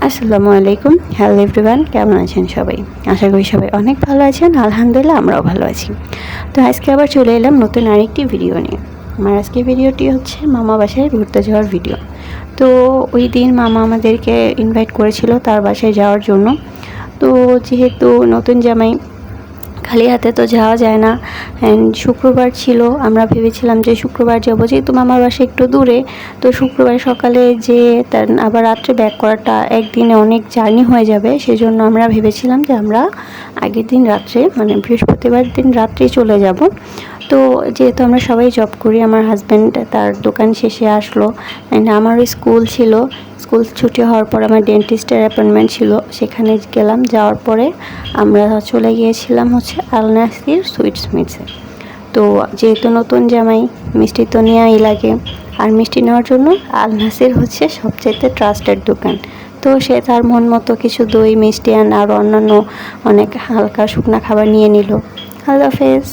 আসসালামু আলাইকুম। Hello everyone, কেমন আছেন সবাই? আশা করি সবাই অনেক ভালো আছেন। আলহামদুলিল্লাহ আমরাও ভালো আছি। তো আজকে আবার চলে এলাম নতুন আরেকটি ভিডিও নিয়ে। আমার আজকের ভিডিওটি হচ্ছে মামা বাসায় ঘুরতে যাওয়ার ভিডিও। তো ওই দিন মামা আমাদেরকে ইনভাইট করেছিল তার বাসায় যাওয়ার জন্য। তো যেহেতু নতুন জামাই, খালি হাতে তো যাওয়া যায় না। অ্যান্ড শুক্রবার ছিল, আমরা ভেবেছিলাম যে শুক্রবার যাবো, যেহেতু মামার বাসা একটু দূরে। তো শুক্রবার সকালে যে তার আবার রাত্রে ব্যাক করাটা একদিনে অনেক জার্নি হয়ে যাবে, সেজন্য আমরা ভেবেছিলাম যে আমরা আগের দিন রাত্রে মানে বৃহস্পতিবার দিন রাত্রে চলে যাব। তো যেহেতু আমরা সবাই জব করি, আমার হাজব্যান্ড তার দোকান শেষে আসলো, অ্যান্ড আমারও স্কুল ছিল। স্কুল ছুটি হওয়ার পর আমার ডেন্টিস্টের অ্যাপয়েন্টমেন্ট ছিল, সেখানে গেলাম। যাওয়ার পরে আমরা চলে গিয়েছিলাম হচ্ছে আল নাসির সুইটস মিটসে। তো যেহেতু নতুন জামাই, মিষ্টি তো নেওয়াই লাগে, আর মিষ্টি নেওয়ার জন্য আল নাসির হচ্ছে সবচেয়ে ট্রাস্টেড দোকান। তো সে তার মন মতো কিছু দই, মিষ্টি আর অন্যান্য অনেক হালকা শুকনা খাবার নিয়ে নিল। আল্লাহ হাফেজ।